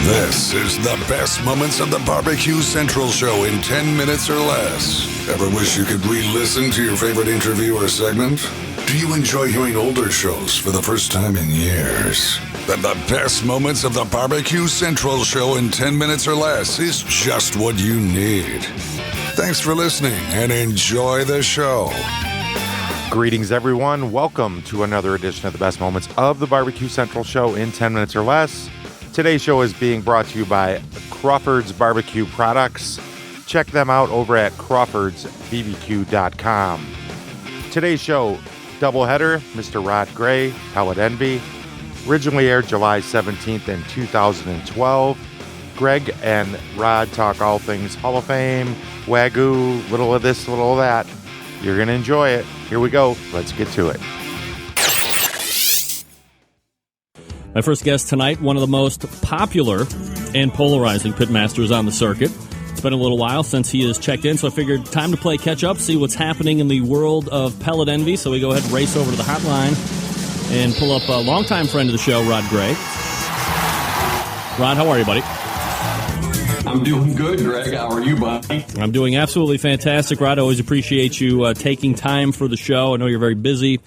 This is the best moments of the Barbecue Central show in 10 minutes or less. Ever wish you could re-listen to your favorite interview or segment? Do you enjoy hearing older shows for the first time in years? Then the best moments of the Barbecue Central show in 10 minutes or less is just what you need. Thanks for listening and enjoy the show. Greetings, everyone. Welcome to another edition of the best moments of the Barbecue Central show in 10 minutes or less. Today's show is being brought to you by Crawford's Barbecue Products. Check them out over at crawfordsbbq.com. Today's show, doubleheader, Mr. Rod Gray, Pellet Envy. Originally aired July 17th in 2012. Greg and Rod talk all things Hall of Fame, Wagyu, little of this, little of that. You're going to enjoy it. Here we go. Let's get to it. My first guest tonight, one of the most popular and polarizing pitmasters on the circuit. It's been a little while since he has checked in, so I figured time to play catch-up, see what's happening in the world of Pellet Envy. So we go ahead and race over to the hotline and pull up a longtime friend of the show, Rod Gray. Rod, how are you, buddy? I'm doing good, Greg. How are you, buddy? I'm doing absolutely fantastic, Rod. I always appreciate you taking time for the show. I know you're very busy.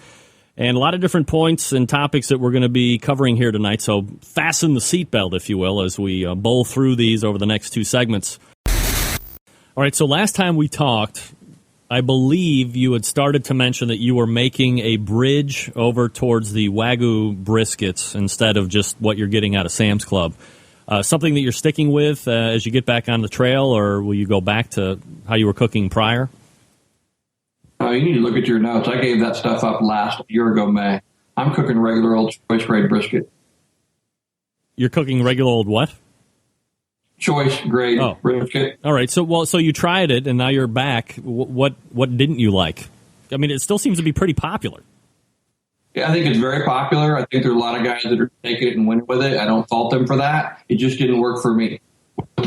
And a lot of different points and topics that we're going to be covering here tonight. So fasten the seatbelt, if you will, as we bowl through these over the next two segments. All right, so last time we talked, I believe you had started to mention that you were making a bridge over towards the Wagyu briskets instead of just what you're getting out of Sam's Club. Something that you're sticking with as you get back on the trail, or will you go back to how you were cooking prior? You need to look at your notes. I gave that stuff up last year ago, May. I'm cooking regular old choice grade brisket. You're cooking regular old what? Choice grade brisket. All right. So you tried it, and now you're back. What didn't you like? I mean, it still seems to be pretty popular. Yeah, I think it's very popular. I think there's a lot of guys that are taking it and winning with it. I don't fault them for that. It just didn't work for me.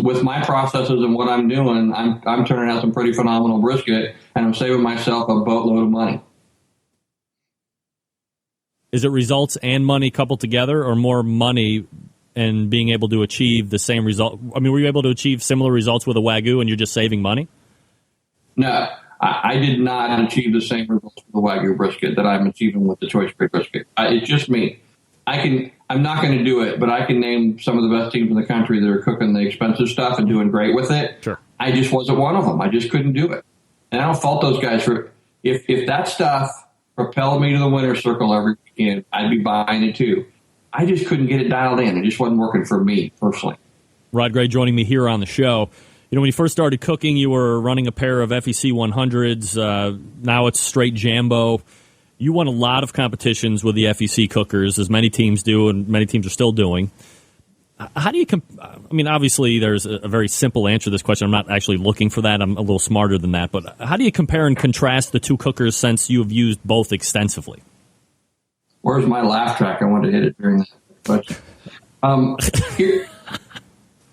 With my processes and what I'm doing, I'm turning out some pretty phenomenal brisket, and I'm saving myself a boatload of money. Is it results and money coupled together, or more money and being able to achieve the same result? I mean, were you able to achieve similar results with a Wagyu and you're just saving money? No, I did not achieve the same results with the Wagyu brisket that I'm achieving with the choice grade brisket. It's just me. I'm not going to do it, but I can name some of the best teams in the country that are cooking the expensive stuff and doing great with it. Sure. I just wasn't one of them. I just couldn't do it. And I don't fault those guys for if that stuff propelled me to the winner's circle every weekend, I'd be buying it too. I just couldn't get it dialed in. It just wasn't working for me personally. Rod Gray joining me here on the show. You know, when you first started cooking, you were running a pair of FEC 100s. Now it's straight Jambo. You won a lot of competitions with the FEC cookers, as many teams do, and many teams are still doing. How do you I mean, obviously, there's a very simple answer to this question. I'm not actually looking for that. I'm a little smarter than that. But how do you compare and contrast the two cookers since you have used both extensively? Where's my laugh track? I wanted to hit it during that. But here,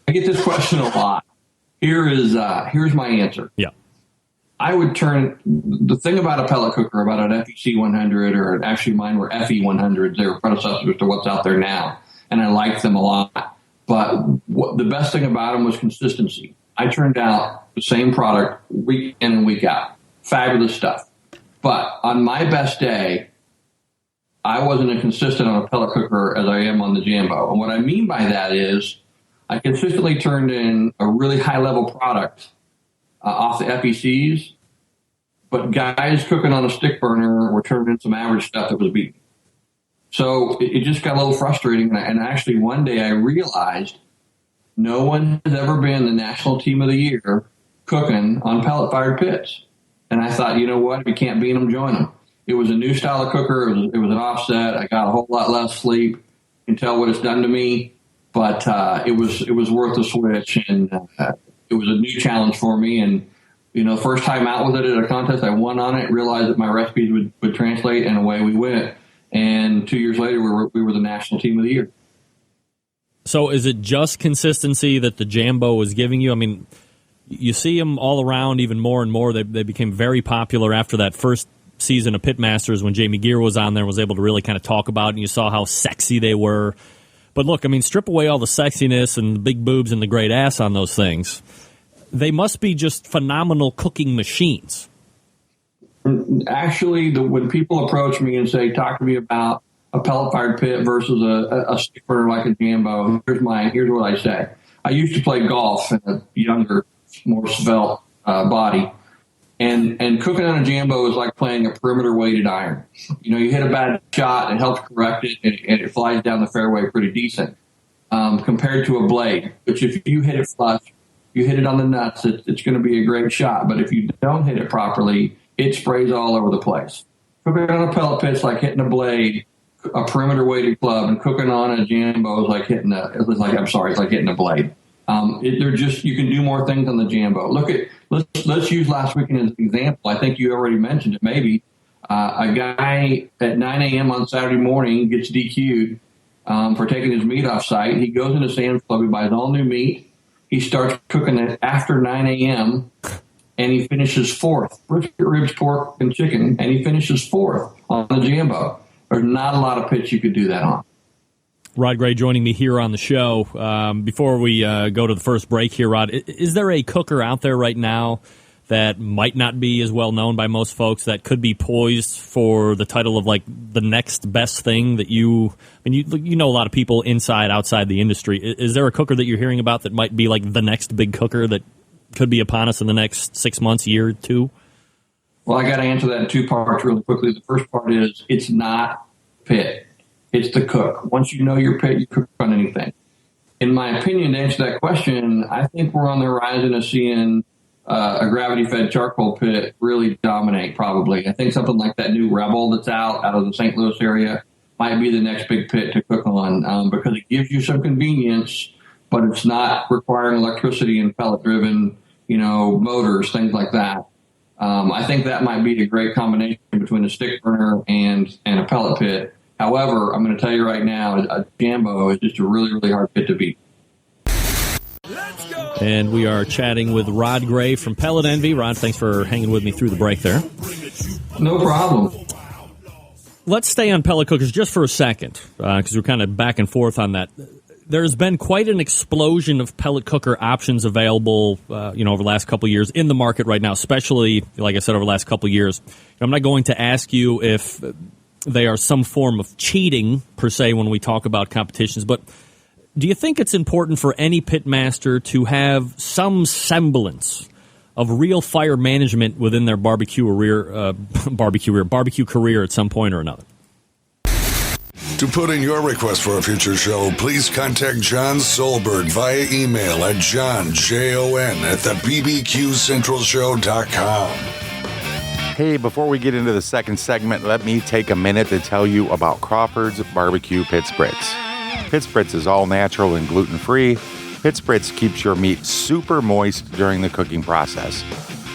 I get this question a lot. Here's my answer. Yeah. I would turn the thing about a pellet cooker, about an FEC 100, or actually mine were FE 100s. They were predecessors to what's out there now, and I liked them a lot. But the best thing about them was consistency. I turned out the same product week in and week out. Fabulous stuff. But on my best day, I wasn't as consistent on a pellet cooker as I am on the Jambo. And what I mean by that is I consistently turned in a really high-level product off the FECs, but guys cooking on a stick burner were turning in some average stuff that was beaten. So it just got a little frustrating. And actually one day I realized no one has ever been the national team of the year cooking on pellet-fired pits. And I thought, you know what? If you can't beat them, join them. It was a new style of cooker. It was an offset. I got a whole lot less sleep. You can tell what it's done to me. But it was worth the switch, and it was a new challenge for me. And, you know, first time out with it at a contest, I won on it, realized that my recipes would translate, and away we went. And 2 years later, we were the national team of the year. So is it just consistency that the Jambo was giving you? I mean, you see them all around even more and more. They became very popular after that first season of Pitmasters when Jamie Geer was on there and was able to really kind of talk about it, and you saw how sexy they were. But look, I mean, strip away all the sexiness and the big boobs and the great ass on those things. They must be just phenomenal cooking machines. Actually, when people approach me and say, talk to me about a pellet-fired pit versus a stick burner like a Jambo, here's what I say. I used to play golf in a younger, more svelte body. And cooking on a Jambo is like playing a perimeter-weighted iron. You hit a bad shot, it helps correct it, and it flies down the fairway pretty decent. Compared to a blade, which if you hit it flush, you hit it on the nuts, it's going to be a great shot. But if you don't hit it properly, it sprays all over the place. Cooking on a pellet pit is like hitting a blade, a perimeter-weighted club, and cooking on a Jambo is like hitting it's like hitting a blade. You can do more things on the Jambo. Let's use last weekend as an example. I think you already mentioned it. Maybe a guy at 9 a.m. on Saturday morning gets DQ'd for taking his meat off site. He goes into Sam's Club, he buys all new meat. He starts cooking it after 9 a.m. and he finishes fourth. Brisket, ribs, pork, and chicken, and he finishes fourth on the Jambo. There's not a lot of pits you could do that on. Rod Gray joining me here on the show. Before we go to the first break here, Rod, is there a cooker out there right now that might not be as well known by most folks that could be poised for the title of like the next best thing that you know a lot of people inside, outside the industry. Is there a cooker that you're hearing about that might be like the next big cooker that could be upon us in the next 6 months, year, 2? Well, I got to answer that in 2 parts really quickly. The first part is it's not pit. It's the cook. Once you know your pit, you cook on anything. In my opinion, to answer that question, I think we're on the horizon of seeing a gravity-fed charcoal pit really dominate, probably. I think something like that new Rebel that's out of the St. Louis area might be the next big pit to cook on because it gives you some convenience, but it's not requiring electricity and pellet-driven, motors, things like that. I think that might be a great combination between a stick burner and a pellet pit. However, I'm going to tell you right now, a Jambo is just a really, really hard pit to beat. And we are chatting with Rod Gray from Pellet Envy. Rod, thanks for hanging with me through the break there. No problem. Let's stay on pellet cookers just for a second, because we're kind of back and forth on that. There's been quite an explosion of pellet cooker options available, over the last couple of years in the market right now, especially, like I said, over the last couple of years. I'm not going to ask you if they are some form of cheating, per se, when we talk about competitions, but do you think it's important for any pitmaster to have some semblance of real fire management within their barbecue career at some point or another? To put in your request for a future show, please contact John Solberg via email at johnjon@bbqcentralshow.com. Hey, before we get into the second segment, let me take a minute to tell you about Crawford's Barbecue Pit Spritz. Pit Spritz is all natural and gluten-free. Pit Spritz keeps your meat super moist during the cooking process.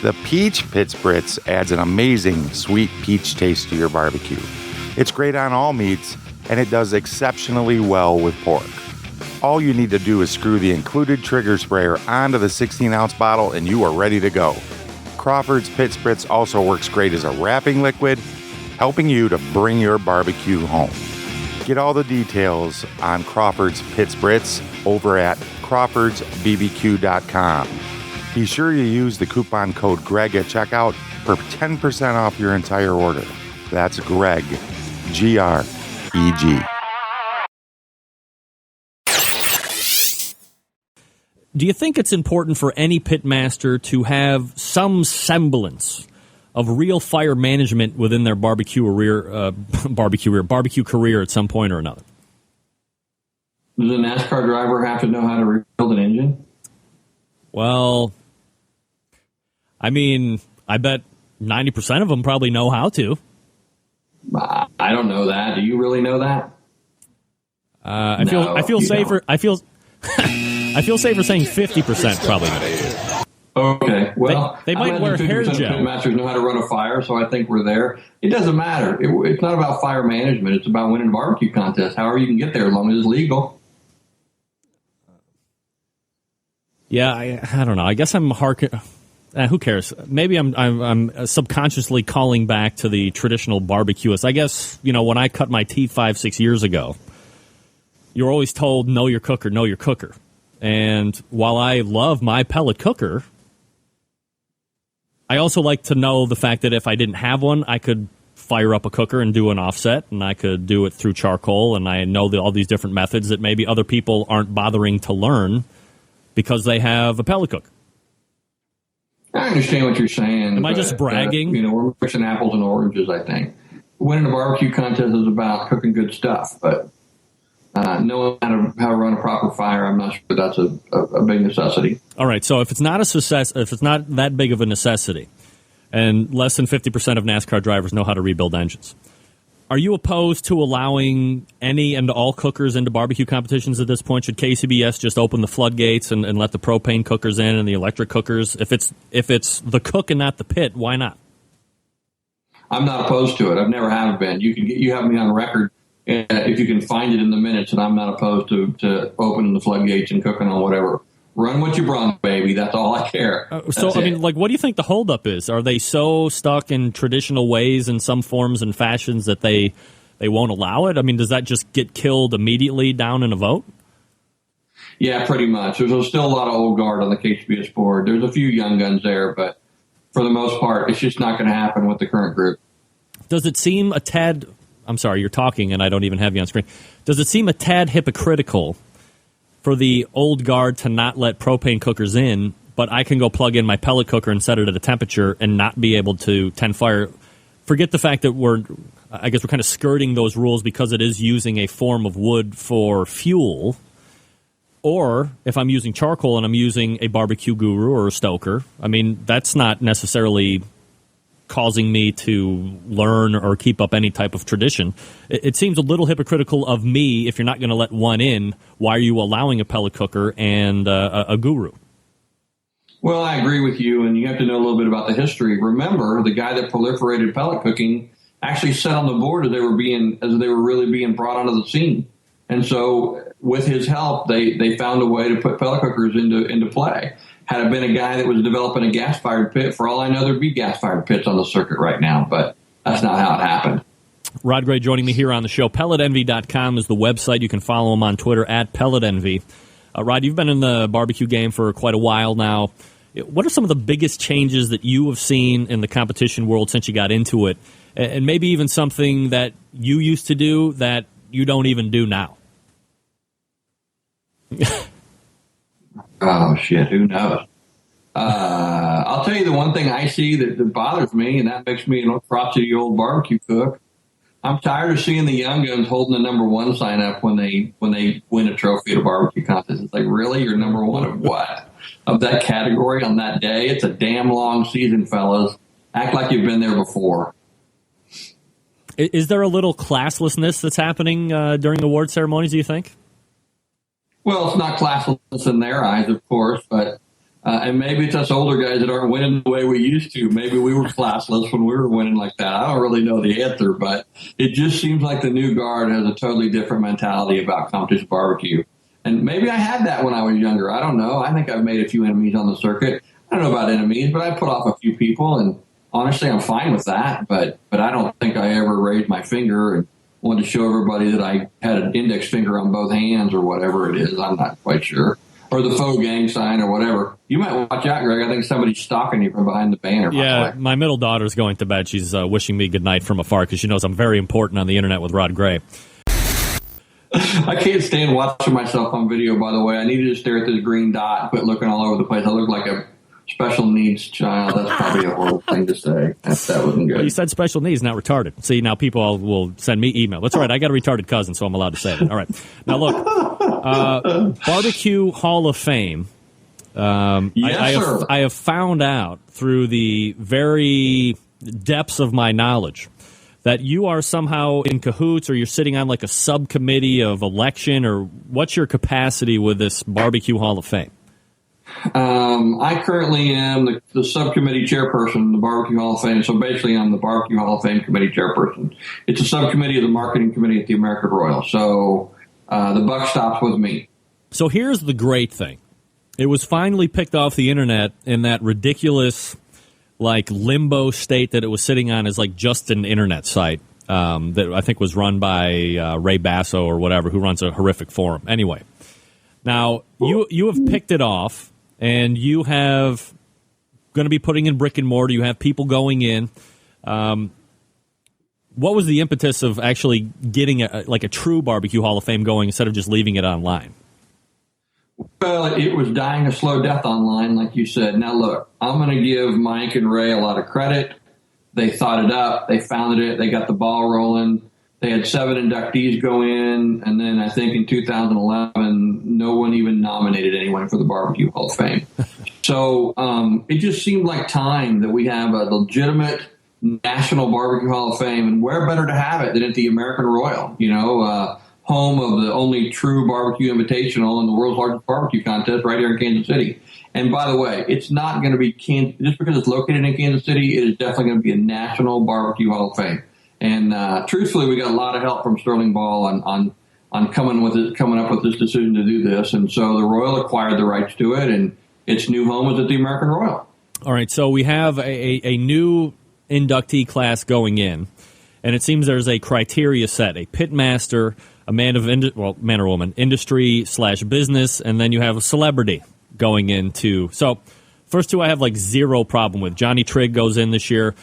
The Peach Pit Spritz adds an amazing sweet peach taste to your barbecue. It's great on all meats, and it does exceptionally well with pork. All you need to do is screw the included trigger sprayer onto the 16-ounce bottle, and you are ready to go. Crawford's Pit Spritz also works great as a wrapping liquid, helping you to bring your barbecue home. Get all the details on Crawford's Pit Spritz over at crawfordsbbq.com. Be sure you use the coupon code GREG at checkout for 10% off your entire order. That's GREG, G-R-E-G. Do you think it's important for any pitmaster to have some semblance of real fire management within their barbecue career at some point or another? Does a NASCAR driver have to know how to rebuild an engine? Well, I bet 90% of them probably know how to. I don't know that. Do you really know that? I feel safer. I feel safer saying 50% probably. Okay, well, they might wear hair gel. Pitmasters know how to run a fire, so I think we're there. It doesn't matter. It's not about fire management. It's about winning barbecue contests. However you can get there, as long as it's legal. Yeah, I don't know. I guess I'm who cares? Maybe I'm subconsciously calling back to the traditional barbecuist. I guess when I cut my teeth 5-6 years ago, you're always told, know your cooker, know your cooker. And while I love my pellet cooker, I also like to know the fact that if I didn't have one, I could fire up a cooker and do an offset, and I could do it through charcoal, and I know all these different methods that maybe other people aren't bothering to learn because they have a pellet cooker. I understand what you're saying. Am I just bragging? We're mixing apples and oranges, I think. Winning a barbecue contest is about cooking good stuff, but knowing how to run a proper fire, I'm not sure that's a big necessity. All right, so if it's not if it's not that big of a necessity, and less than 50% of NASCAR drivers know how to rebuild engines, are you opposed to allowing any and all cookers into barbecue competitions at this point? Should KCBS just open the floodgates and let the propane cookers in and the electric cookers? If it's the cook and not the pit, why not? I'm not opposed to it. I've never have been. You have me on record if you can find it in the minutes, and I'm not opposed to opening the floodgates and cooking on whatever. Run what you brung, baby. That's all I care. What do you think the holdup is? Are they so stuck in traditional ways in some forms and fashions that they won't allow it? I mean, does that just get killed immediately down in a vote? Yeah, pretty much. There's still a lot of old guard on the KCBS board. There's a few young guns there, but for the most part, it's just not going to happen with the current group. Does it seem a tad... I'm sorry, you're talking and I don't even have you on screen. Does it seem a tad hypocritical for the old guard to not let propane cookers in, but I can go plug in my pellet cooker and set it at a temperature and not be able to tend fire? Forget the fact that we're kind of skirting those rules because it is using a form of wood for fuel. Or if I'm using charcoal and I'm using a barbecue guru or a stoker, I mean, that's not necessarily causing me to learn or keep up any type of tradition. It seems a little hypocritical of me if you're not going to let one in. Why are you allowing a pellet cooker and a guru? Well, I agree with you, and you have to know a little bit about the history. Remember, the guy that proliferated pellet cooking actually sat on the board as they were really being brought onto the scene. And so with his help, they found a way to put pellet cookers into play. Had it been a guy that was developing a gas-fired pit, for all I know, there'd be gas-fired pits on the circuit right now, but that's not how it happened. Rod Gray joining me here on the show. PelletEnvy.com is the website. You can follow him on Twitter at Pellet Envy. Rod, you've been in the barbecue game for quite a while now. What are some of the biggest changes that you have seen in the competition world since you got into it? And maybe even something that you used to do that you don't even do now? Oh, shit, who knows? I'll tell you the one thing I see that bothers me, and that makes me a crotchety old barbecue cook. I'm tired of seeing the young guns holding the number one sign up when they win a trophy at a barbecue contest. It's like, really? You're number one of what? Of that category on that day? It's a damn long season, fellas. Act like you've been there before. Is there a little classlessness that's happening during award ceremonies, do you think? Well, it's not classless in their eyes, of course, but and maybe it's us older guys that aren't winning the way we used to. Maybe we were classless when we were winning like that. I don't really know the answer, but it just seems like the new guard has a totally different mentality about competition barbecue. And maybe I had that when I was younger. I don't know. I think I've made a few enemies on the circuit. I don't know about enemies, but I put off a few people, and honestly, I'm fine with that. But I don't think I ever raised my finger and wanted to show everybody that I had an index finger on both hands or whatever it is. I'm not quite sure. Or the faux gang sign or whatever. You might watch out, Greg. I think somebody's stalking you from behind the banner. Yeah, my middle daughter's going to bed. She's wishing me good night from afar because she knows I'm very important on the internet with Rod Gray. I can't stand watching myself on video, by the way. I need to just stare at this green dot and quit looking all over the place. I look like a special needs child. That's probably a horrible thing to say. That wasn't good. Well, you said special needs, not retarded. See, now people will send me email. That's all right. I got a retarded cousin, so I'm allowed to say that. All right. Now, look, Barbecue Hall of Fame. Yes, I have found out through the very depths of my knowledge that you are somehow in cahoots or you're sitting on like a subcommittee of election, or what's your capacity with this Barbecue Hall of Fame? I currently am the subcommittee chairperson of the Barbecue Hall of Fame. So basically, I'm the Barbecue Hall of Fame committee chairperson. It's a subcommittee of the marketing committee at the American Royal. So the buck stops with me. So here's the great thing. It was finally picked off the internet in that ridiculous, like, limbo state that it was sitting on as like just an internet site. that I think was run by Ray Basso or whatever, who runs a horrific forum. Anyway, now you have picked it off, and you have going to be putting in brick and mortar. You have people going in. What was the impetus of actually getting a true barbecue Hall of Fame going instead of just leaving it online? Well, it was dying a slow death online, like you said. Now, look, I'm going to give Mike and Ray a lot of credit. They thought it up. They founded it. They got the ball rolling. They had 7 inductees go in, and then I think in 2011, no one even nominated anyone for the Barbecue Hall of Fame. So it just seemed like time that we have a legitimate National Barbecue Hall of Fame, and where better to have it than at the American Royal, home of the only true barbecue invitational and the world's largest barbecue contest right here in Kansas City. And by the way, it's not going to be just because it's located in Kansas City, it is definitely going to be a National Barbecue Hall of Fame. And truthfully, we got a lot of help from Sterling Ball on coming up with this decision to do this. And so the Royal acquired the rights to it, and its new home is at the American Royal. All right, so we have a new inductee class going in, and it seems there's a criteria set: a pitmaster, a man or woman, industry/business, and then you have a celebrity going into. So first two I have zero problem with. Johnny Trigg goes in this year.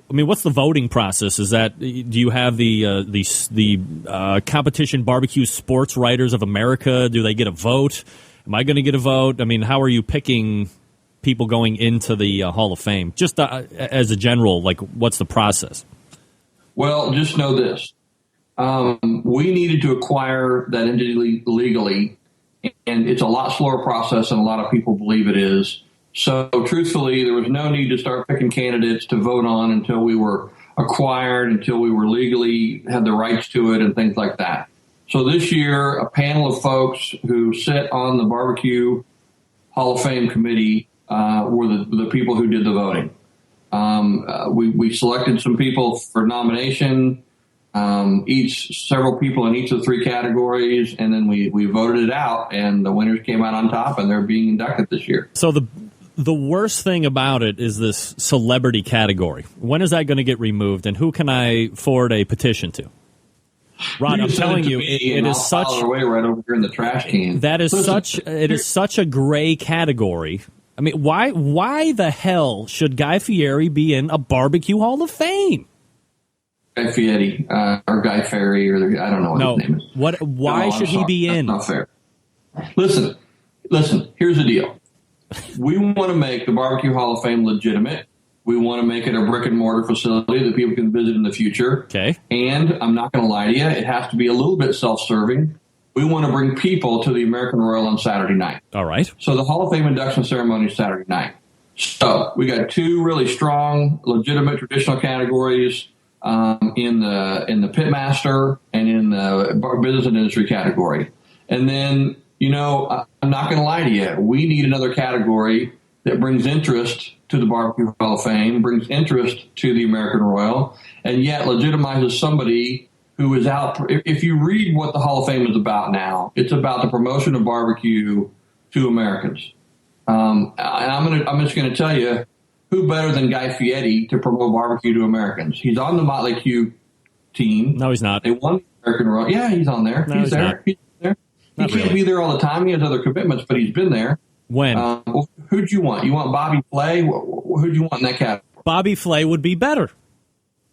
I mean, what's the voting process? Is that, do you have the Competition Barbecue Sports Writers of America? Do they get a vote? Am I going to get a vote? I mean, how are you picking people going into the Hall of Fame? Just as a general, what's the process? Well, just know this. We needed to acquire that entity legally, and it's a lot slower process than a lot of people believe it is. So truthfully, there was no need to start picking candidates to vote on until we were acquired, until we were legally had the rights to it and things like that. So this year, a panel of folks who sit on the Barbecue Hall of Fame committee were the people who did the voting. We selected some people for nomination, several people in each of the 3 categories, and then we voted it out, and the winners came out on top, and they're being inducted this year. So the worst thing about it is this celebrity category. When is that going to get removed, and who can I forward a petition to? Rod, I'm telling you, it is such away right over here in the trash can. That is such a gray category. I mean, why the hell should Guy Fieri be in a Barbecue Hall of Fame? Guy Fieri or Guy Fieri, or I don't know what his name is. Why should he be in? That's not fair. Listen. Here's the deal. We want to make the Barbecue Hall of Fame legitimate. We want to make it a brick and mortar facility that people can visit in the future. Okay. And I'm not going to lie to you, it has to be a little bit self-serving. We want to bring people to the American Royal on Saturday night. All right. So the Hall of Fame induction ceremony is Saturday night. So we got 2 really strong, legitimate, traditional categories in the pitmaster and in the business and industry category. And then, I'm not going to lie to you, we need another category that brings interest to the Barbecue Hall of Fame, brings interest to the American Royal, and yet legitimizes somebody who is out. If you read what the Hall of Fame is about now, it's about the promotion of barbecue to Americans. And I'm just going to tell you, who better than Guy Fieri to promote barbecue to Americans? He's on the Motley Q team. No, he's not. They won the American Royal. Yeah, he's on there. No, he's there. He's there. He can't be there all the time. He has other commitments, but he's been there. When? Who'd you want? You want Bobby Flay? Who'd you want in that category? Bobby Flay would be better.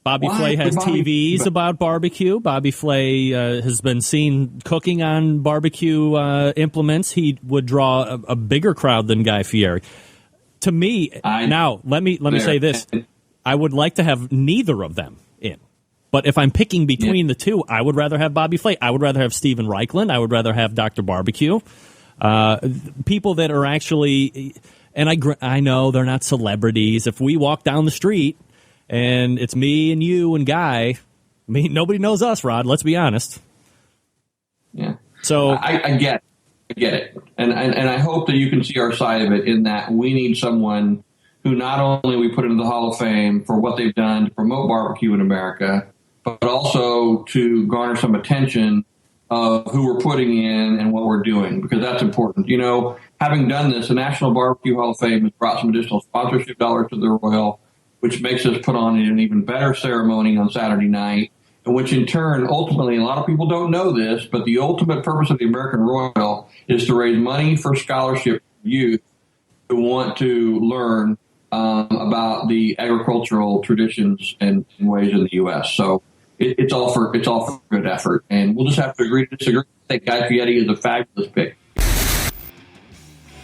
Bobby Flay has TVs about barbecue. Bobby Flay has been seen cooking on barbecue implements. He would draw a bigger crowd than Guy Fieri. To me, now let me say this: I would like to have neither of them in. But if I'm picking between the two, I would rather have Bobby Flay. I would rather have Steven Reichland. I would rather have Dr. Barbecue. People that are actually, and I know they're not celebrities. If we walk down the street and it's me and you and Guy, I mean, nobody knows us, Rod. Let's be honest. Yeah. So I get it. And I hope that you can see our side of it in that we need someone who not only we put into the Hall of Fame for what they've done to promote barbecue in America, but also to garner some attention of who we're putting in and what we're doing, because that's important. Having done this, the National Barbecue Hall of Fame has brought some additional sponsorship dollars to the Royal, which makes us put on an even better ceremony on Saturday night. which in turn, ultimately, a lot of people don't know this, but the ultimate purpose of the American Royal is to raise money for scholarship youth who want to learn about the agricultural traditions and ways in the U.S. So it's all for good effort, and we'll just have to agree to disagree. I think Guy Fieri is a fabulous pick.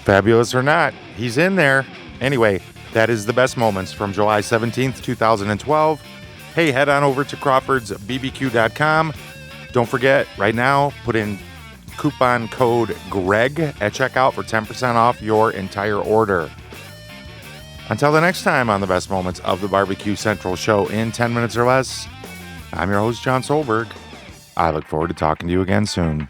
Fabulous or not, he's in there. Anyway, that is the best moments from July 17th, 2012. Hey, head on over to CrawfordsBBQ.com. Don't forget, right now, put in coupon code GREG at checkout for 10% off your entire order. Until the next time on the best moments of the Barbecue Central show in 10 minutes or less, I'm your host, John Solberg. I look forward to talking to you again soon.